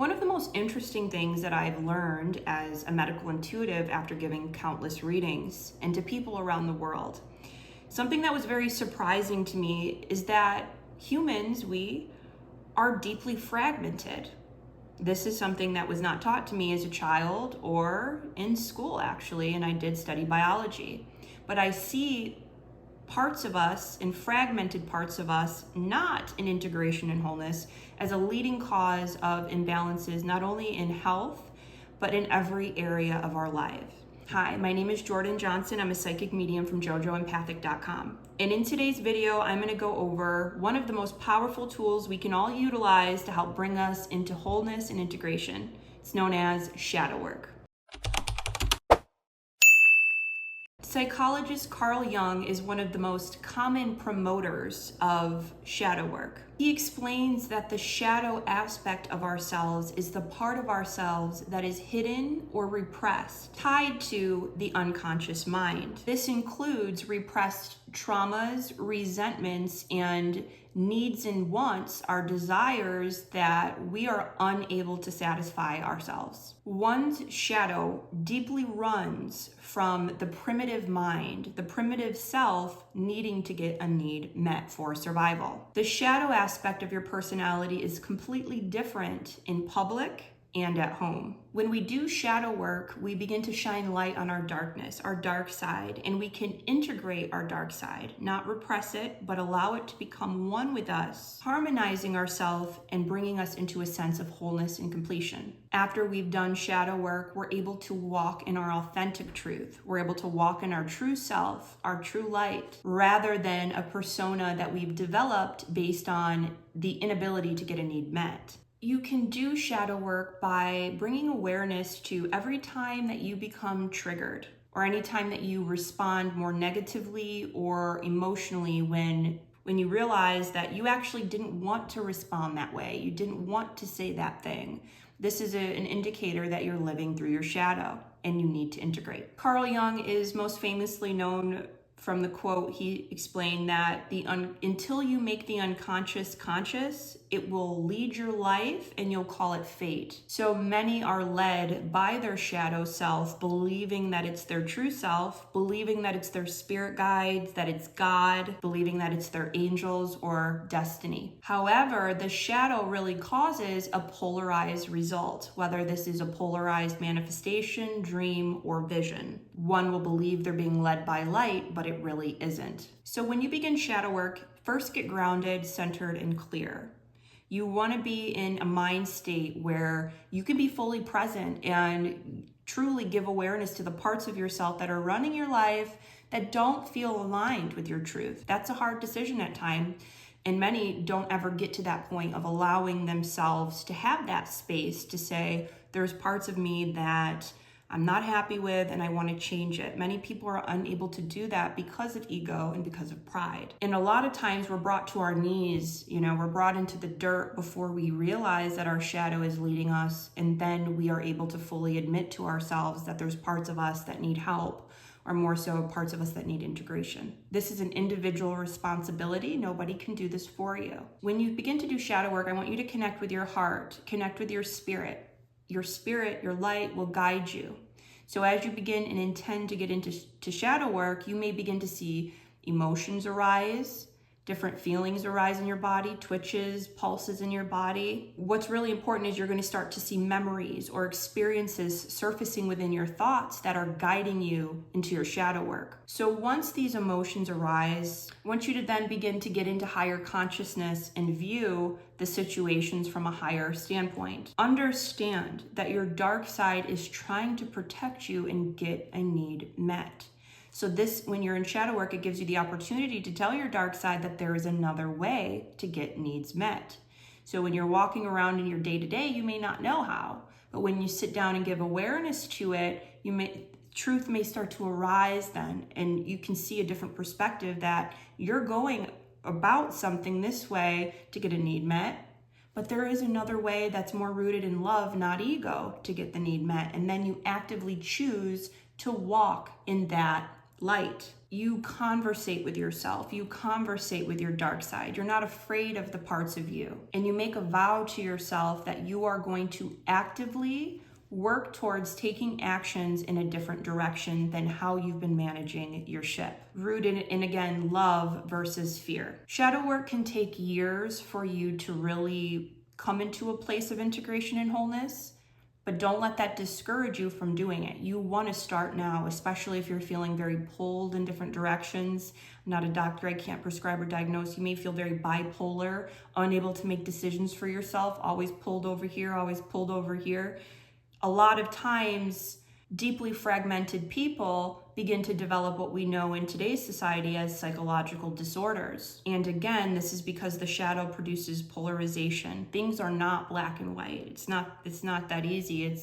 One of the most interesting things that I've learned as a medical intuitive after giving countless readings and to people around the world, something that was very surprising to me is that humans, we are deeply fragmented. This is something that was not taught to me as a child or in school, actually, and I did study biology. But I see parts of us and fragmented parts of us not in integration and wholeness as a leading cause of imbalances, not only in health, but in every area of our life. Hi, my name is Jordan Johnson. I'm a psychic medium from JoJoEmpathic.com. And in today's video, I'm going to go over one of the most powerful tools we can all utilize to help bring us into wholeness and integration. It's known as ShadowWork. Psychologist Carl Jung is one of the most common promoters of shadow work. He explains that the shadow aspect of ourselves is the part of ourselves that is hidden or repressed, tied to the unconscious mind. This includes repressed traumas, resentments, and needs and wants, our desires that we are unable to satisfy ourselves. One's shadow deeply runs from the primitive mind, the primitive self needing to get a need met for survival. The shadow aspect of your personality is completely different in public and at home. When we do shadow work, we begin to shine light on our darkness, our dark side, and we can integrate our dark side, not repress it, but allow it to become one with us, harmonizing ourselves and bringing us into a sense of wholeness and completion. After we've done shadow work, we're able to walk in our authentic truth. We're able to walk in our true self, our true light, rather than a persona that we've developed based on the inability to get a need met. You can do shadow work by bringing awareness to every time that you become triggered or any time that you respond more negatively or emotionally when you realize that you actually didn't want to respond that way. You didn't want to say that thing. This is an indicator that you're living through your shadow and you need to integrate. Carl Jung is most famously known from the quote. He explained that until you make the unconscious conscious, it will lead your life and you'll call it fate. So many are led by their shadow self, believing that it's their true self, believing that it's their spirit guides, that it's God, believing that it's their angels or destiny. However, the shadow really causes a polarized result, whether this is a polarized manifestation, dream, or vision. One will believe they're being led by light, but it really isn't. So when you begin shadow work, first get grounded, centered, and clear. You want to be in a mind state where you can be fully present and truly give awareness to the parts of yourself that are running your life that don't feel aligned with your truth. That's a hard decision at times, and many don't ever get to that point of allowing themselves to have that space to say, there's parts of me that I'm not happy with and I want to change it. Many people are unable to do that because of ego and because of pride. And a lot of times we're brought to our knees, we're brought into the dirt before we realize that our shadow is leading us. And then we are able to fully admit to ourselves that there's parts of us that need help, or more so parts of us that need integration. This is an individual responsibility. Nobody can do this for you. When you begin to do shadow work, I want you to connect with your heart, connect with your spirit. Your spirit, your light will guide you. So as you begin and intend to get into shadow work, you may begin to see emotions arise, different feelings arise in your body, twitches, pulses in your body. What's really important is you're going to start to see memories or experiences surfacing within your thoughts that are guiding you into your shadow work. So once these emotions arise, I want you to then begin to get into higher consciousness and view the situations from a higher standpoint. Understand that your dark side is trying to protect you and get a need met. So this, when you're in shadow work, it gives you the opportunity to tell your dark side that there is another way to get needs met. So when you're walking around in your day-to-day, you may not know how, but when you sit down and give awareness to it, truth may start to arise then, and you can see a different perspective that you're going about something this way to get a need met, but there is another way that's more rooted in love, not ego, to get the need met. And then you actively choose to walk in that light. You conversate with yourself. You conversate with your dark side. You're not afraid of the parts of you. And you make a vow to yourself that you are going to actively work towards taking actions in a different direction than how you've been managing your ship. Rooted in, again, love versus fear. Shadow work can take years for you to really come into a place of integration and wholeness. But don't let that discourage you from doing it. You want to start now, especially if you're feeling very pulled in different directions. I'm not a doctor, I can't prescribe or diagnose. You may feel very bipolar, unable to make decisions for yourself, always pulled over here, always pulled over here. A lot of times, deeply fragmented people begin to develop what we know in today's society as psychological disorders. And again, this is because the shadow produces polarization. Things are not black and white. It's not that easy.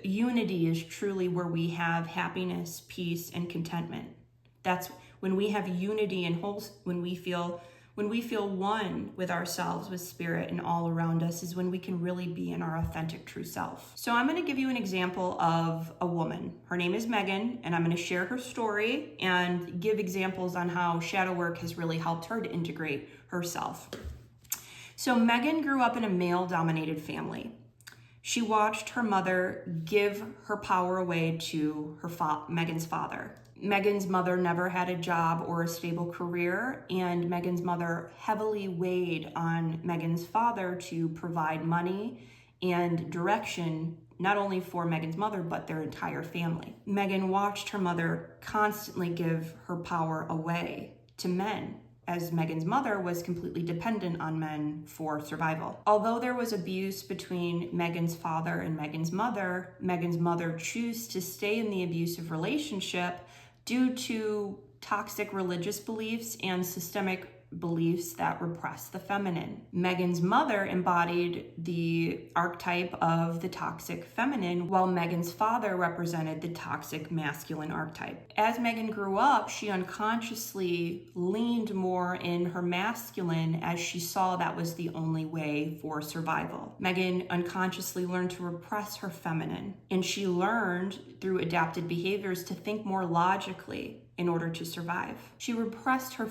Unity is truly where we have happiness, peace, and contentment. That's when we have unity and when we feel one with ourselves, with spirit, and all around us is when we can really be in our authentic true self. So I'm going to give you an example of a woman. Her name is Megan, and I'm going to share her story and give examples on how shadow work has really helped her to integrate herself. So Megan grew up in a male-dominated family. She watched her mother give her power away to Megan's father. Megan's mother never had a job or a stable career, and Megan's mother heavily weighed on Megan's father to provide money and direction, not only for Megan's mother, but their entire family. Megan watched her mother constantly give her power away to men, as Megan's mother was completely dependent on men for survival. Although there was abuse between Megan's father and Megan's mother chose to stay in the abusive relationship due to toxic religious beliefs and systemic beliefs that repress the feminine. Megan's mother embodied the archetype of the toxic feminine, while Megan's father represented the toxic masculine archetype. As Megan grew up, she unconsciously leaned more in her masculine as she saw that was the only way for survival. Megan unconsciously learned to repress her feminine, and she learned through adapted behaviors to think more logically in order to survive. She repressed her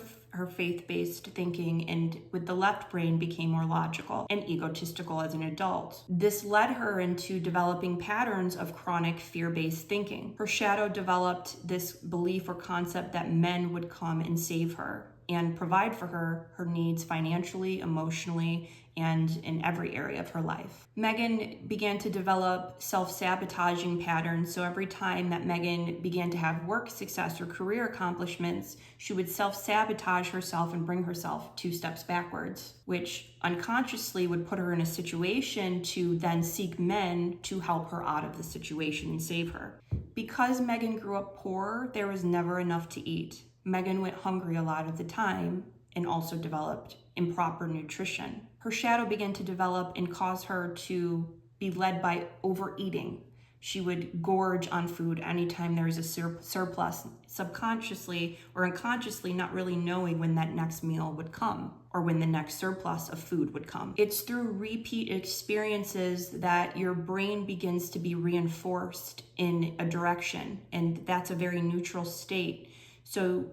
faith-based thinking, and with the left brain became more logical and egotistical as an adult. This led her into developing patterns of chronic fear-based thinking. Her shadow developed this belief or concept that men would come and save her and provide for her needs financially, emotionally, and in every area of her life. Megan began to develop self-sabotaging patterns, so every time that Megan began to have work success or career accomplishments, she would self-sabotage herself and bring herself 2 steps backwards, which unconsciously would put her in a situation to then seek men to help her out of the situation and save her. Because Megan grew up poor, there was never enough to eat. Megan went hungry a lot of the time and also developed improper nutrition. Her shadow began to develop and cause her to be led by overeating. She would gorge on food anytime there was a surplus, subconsciously or unconsciously not really knowing when that next meal would come or when the next surplus of food would come. It's through repeat experiences that your brain begins to be reinforced in a direction, and that's a very neutral state. So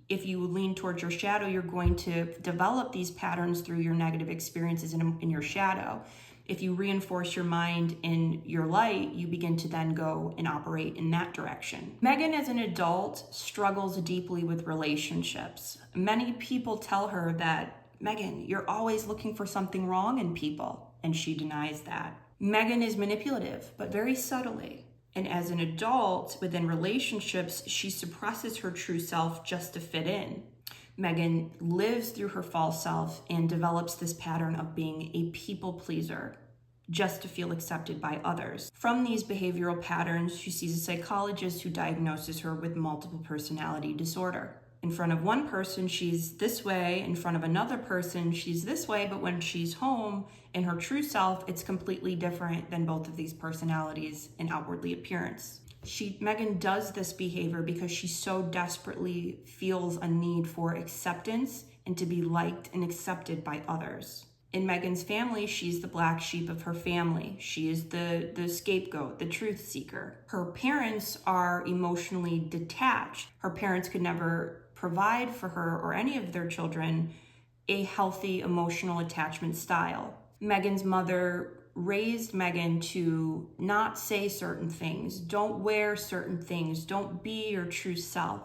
if you lean towards your shadow, you're going to develop these patterns through your negative experiences in your shadow. If you reinforce your mind in your light, you begin to then go and operate in that direction. Megan, as an adult, struggles deeply with relationships. Many people tell her that, Megan, you're always looking for something wrong in people, and she denies that. Megan is manipulative, but very subtly. And as an adult within relationships, she suppresses her true self just to fit in. Megan lives through her false self and develops this pattern of being a people pleaser just to feel accepted by others. From these behavioral patterns, she sees a psychologist who diagnoses her with multiple personality disorder. In front of one person, she's this way. In front of another person, she's this way. But when she's home in her true self, it's completely different than both of these personalities in outwardly appearance. Megan does this behavior because she so desperately feels a need for acceptance and to be liked and accepted by others. In Megan's family, she's the black sheep of her family. She is the scapegoat, the truth seeker. Her parents are emotionally detached. Her parents could never provide for her or any of their children a healthy emotional attachment style. Megan's mother raised Megan to not say certain things, don't wear certain things, don't be your true self.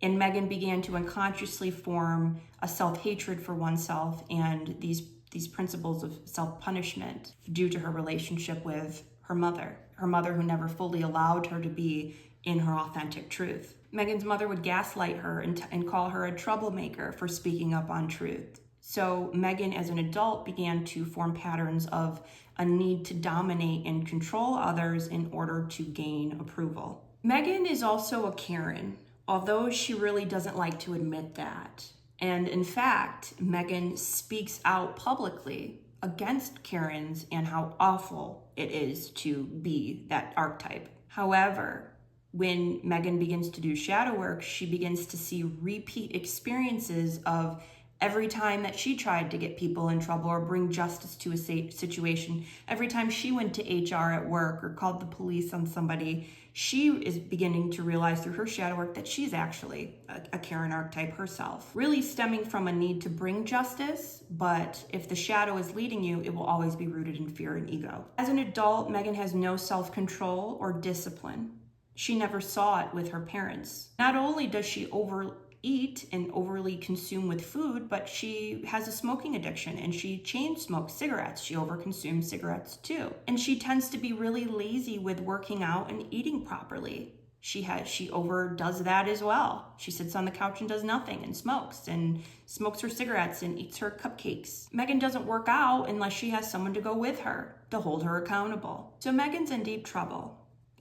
And Megan began to unconsciously form a self-hatred for oneself and these principles of self-punishment due to her relationship with her mother who never fully allowed her to be in her authentic truth. Megan's mother would gaslight her and call her a troublemaker for speaking up on truth. So Megan, as an adult, began to form patterns of a need to dominate and control others in order to gain approval. Megan is also a Karen, although she really doesn't like to admit that. And in fact, Megan speaks out publicly against Karens and how awful it is to be that archetype. However, when Megan begins to do shadow work, she begins to see repeat experiences of every time that she tried to get people in trouble or bring justice to a situation, every time she went to HR at work or called the police on somebody, she is beginning to realize through her shadow work that she's actually a Karen archetype herself, really stemming from a need to bring justice. But if the shadow is leading you, it will always be rooted in fear and ego. As an adult, Megan has no self-control or discipline. She never saw it with her parents. Not only does she overeat and overly consume with food, but she has a smoking addiction and she chain smokes cigarettes. She overconsumes cigarettes too. And she tends to be really lazy with working out and eating properly. She overdoes that as well. She sits on the couch and does nothing and smokes her cigarettes and eats her cupcakes. Megan doesn't work out unless she has someone to go with her to hold her accountable. So Megan's in deep trouble.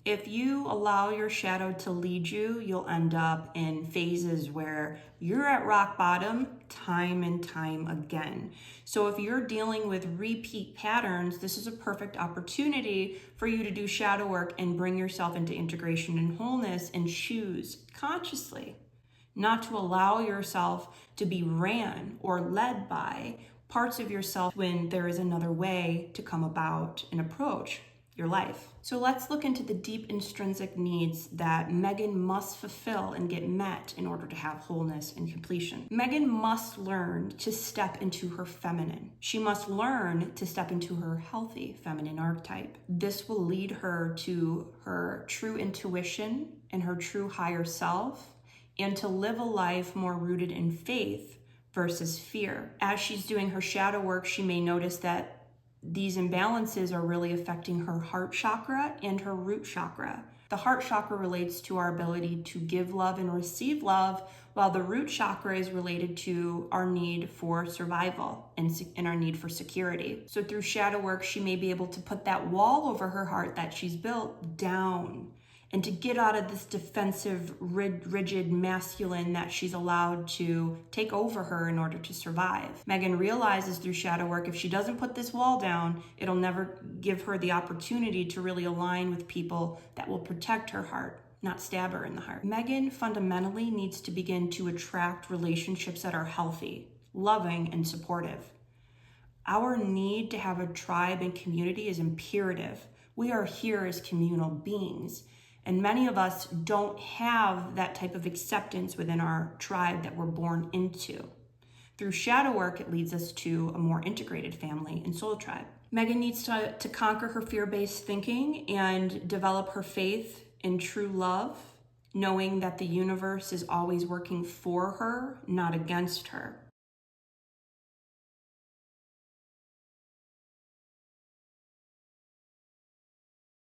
If you allow your shadow to lead you, you'll end up in phases where you're at rock bottom time and time again. So if you're dealing with repeat patterns, this is a perfect opportunity for you to do shadow work and bring yourself into integration and wholeness and choose consciously not to allow yourself to be ran or led by parts of yourself when there is another way to come about and approach your life. So let's look into the deep intrinsic needs that Megan must fulfill and get met in order to have wholeness and completion. Megan must learn to step into her feminine. She must learn to step into her healthy feminine archetype. This will lead her to her true intuition and her true higher self, and to live a life more rooted in faith versus fear. As she's doing her shadow work, she may notice that these imbalances are really affecting her heart chakra and her root chakra. The heart chakra relates to our ability to give love and receive love, while the root chakra is related to our need for survival and our need for security. So through shadow work, she may be able to put that wall over her heart that she's built down, and to get out of this defensive, rigid masculine that she's allowed to take over her in order to survive. Megan realizes through shadow work, if she doesn't put this wall down, it'll never give her the opportunity to really align with people that will protect her heart, not stab her in the heart. Megan fundamentally needs to begin to attract relationships that are healthy, loving, and supportive. Our need to have a tribe and community is imperative. We are here as communal beings. And many of us don't have that type of acceptance within our tribe that we're born into. Through shadow work, it leads us to a more integrated family and soul tribe. Megan needs to conquer her fear-based thinking and develop her faith in true love, knowing that the universe is always working for her, not against her.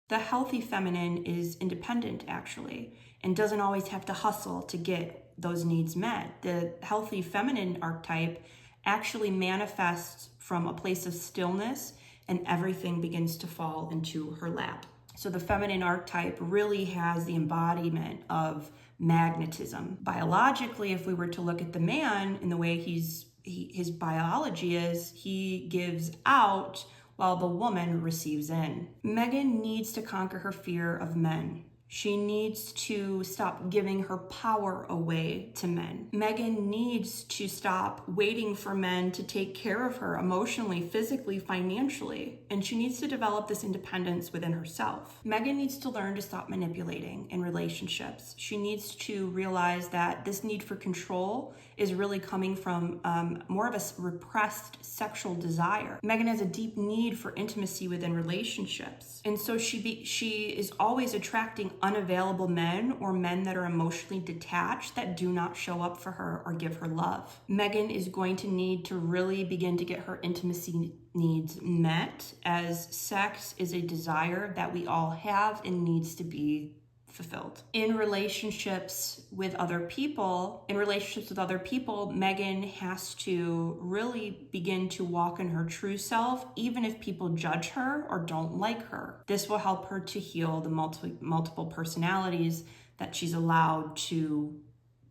The healthy feminine is independent, actually, and doesn't always have to hustle to get those needs met. The healthy feminine archetype actually manifests from a place of stillness, and everything begins to fall into her lap. So the feminine archetype really has the embodiment of magnetism. Biologically, if we were to look at the man in the way his biology is, he gives out while the woman receives in. Megan needs to conquer her fear of men. She needs to stop giving her power away to men. Megan needs to stop waiting for men to take care of her emotionally, physically, financially, and she needs to develop this independence within herself. Megan needs to learn to stop manipulating in relationships. She needs to realize that this need for control is really coming from more of a repressed sexual desire. Megan has a deep need for intimacy within relationships, and so she is always attracting unavailable men or men that are emotionally detached that do not show up for her or give her love. Megan is going to need to really begin to get her intimacy needs met, as sex is a desire that we all have and needs to be fulfilled. In relationships with other people, Megan has to really begin to walk in her true self, even if people judge her or don't like her. This will help her to heal the multiple personalities that she's allowed to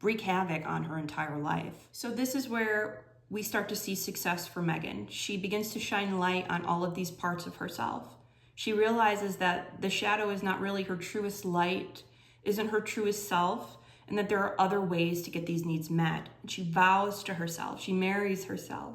wreak havoc on her entire life. So this is where we start to see success for Megan. She begins to shine light on all of these parts of herself. She realizes that the shadow is not really her truest light, isn't her truest self, and that there are other ways to get these needs met. She vows to herself, she marries herself,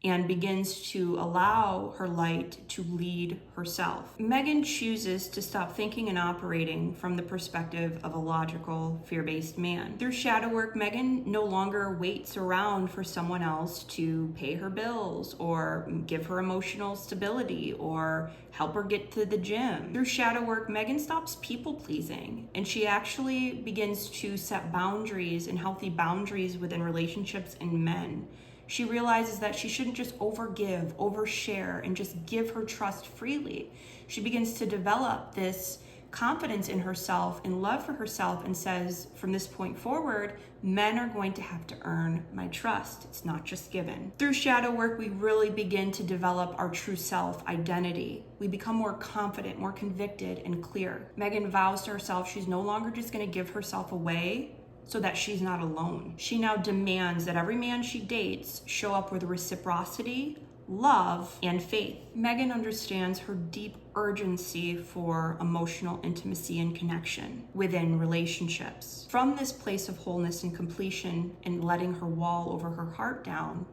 and begins to allow her light to lead herself. Megan chooses to stop thinking and operating from the perspective of a logical, fear-based man. Through shadow work, Megan no longer waits around for someone else to pay her bills or give her emotional stability or help her get to the gym. Through shadow work, Megan stops people-pleasing, and she actually begins to set boundaries and healthy boundaries within relationships and men. She realizes that she shouldn't just overgive, overshare, and just give her trust freely. She begins to develop this confidence in herself and love for herself and says, from this point forward, men are going to have to earn my trust. It's not just given. Through shadow work, we really begin to develop our true self identity. We become more confident, more convicted, and clear. Megan vows to herself she's no longer just going to give herself away so that she's not alone. She now demands that every man she dates show up with reciprocity, love, and faith. Megan understands her deep urgency for emotional intimacy and connection within relationships. From this place of wholeness and completion and letting her wall over her heart down,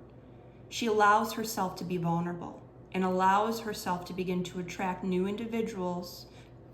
she allows herself to be vulnerable and allows herself to begin to attract new individuals,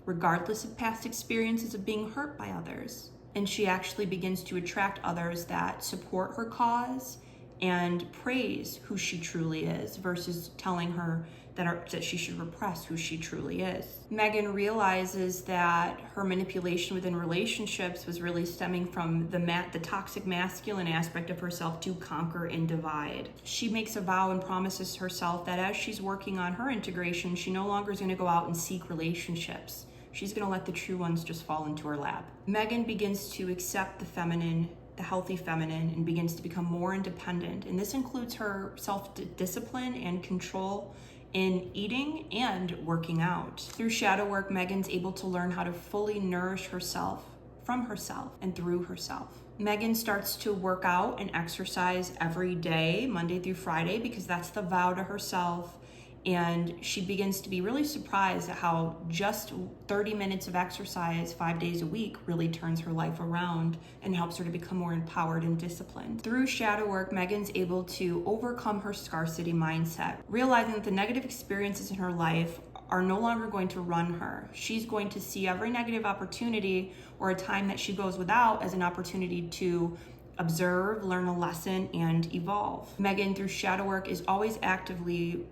regardless of past experiences of being hurt by others. And she actually begins to attract others that support her cause and praise who she truly is versus telling her that she should repress who she truly is. Megan realizes that her manipulation within relationships was really stemming from the toxic masculine aspect of herself to conquer and divide. She makes a vow and promises herself that as she's working on her integration, she no longer is going to go out and seek relationships. She's going to let the true ones just fall into her lap. Megan begins to accept the feminine, the healthy feminine, and begins to become more independent. And this includes her self-discipline and control in eating and working out. Through shadow work, Megan's able to learn how to fully nourish herself from herself and through herself. Megan starts to work out and exercise every day, Monday through Friday, because that's the vow to herself. And she begins to be really surprised at how just 30 minutes of exercise 5 days a week really turns her life around and helps her to become more empowered and disciplined. Through shadow work, Megan's able to overcome her scarcity mindset, realizing that the negative experiences in her life are no longer going to run her. She's going to see every negative opportunity or a time that she goes without as an opportunity to observe, learn a lesson, and evolve. Megan, through shadow work, is always actively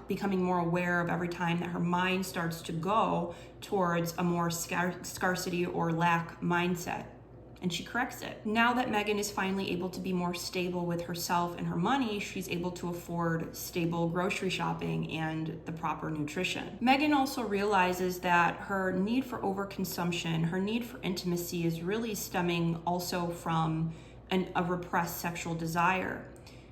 becoming more aware of every time that her mind starts to go towards a more scarcity or lack mindset, and she corrects it. Now that Megan is finally able to be more stable with herself and her money, she's able to afford stable grocery shopping and the proper nutrition. Megan also realizes that her need for overconsumption, her need for intimacy is really stemming also from a repressed sexual desire.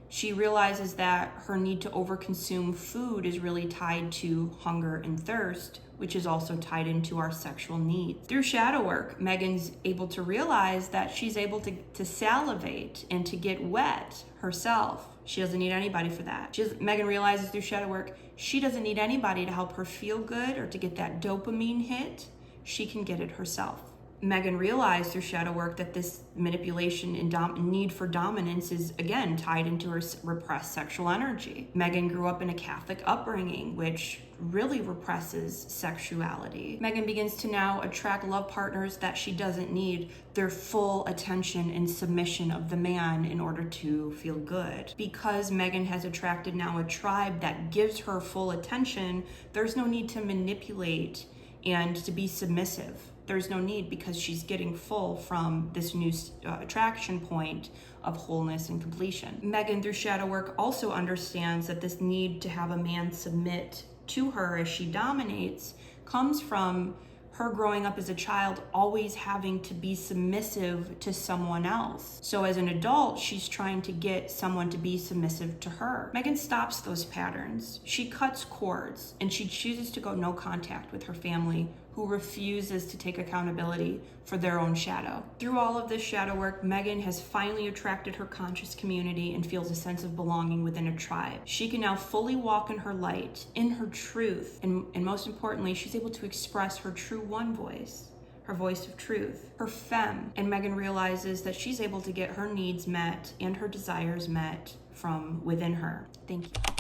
She realizes that her need to overconsume food is really tied to hunger and thirst, which is also tied into our sexual needs. Through shadow work, Megan's able to realize that she's able to salivate and to get wet herself. She doesn't need anybody for that. Megan realizes through shadow work, she doesn't need anybody to help her feel good or to get that dopamine hit. she can get it herself. Megan realized through shadow work that this manipulation and need for dominance is, again, tied into her repressed sexual energy. Megan grew up in a Catholic upbringing, which really represses sexuality. Megan begins to now attract love partners that she doesn't need their full attention and submission of the man in order to feel good. Because Megan has attracted now a tribe that gives her full attention, there's no need to manipulate and to be submissive. There's no need, because she's getting full from this new attraction point of wholeness and completion. Megan, through shadow work, also understands that this need to have a man submit to her as she dominates comes from her growing up as a child, always having to be submissive to someone else. So as an adult, she's trying to get someone to be submissive to her. Megan stops those patterns. She cuts cords, and she chooses to go no contact with her family, who refuses to take accountability for their own shadow. Through all of this shadow work, Megan has finally attracted her conscious community and feels a sense of belonging within a tribe. She can now fully walk in her light, in her truth, and most importantly, she's able to express her true one voice, her voice of truth, her femme. And Megan realizes that she's able to get her needs met and her desires met from within her. Thank you.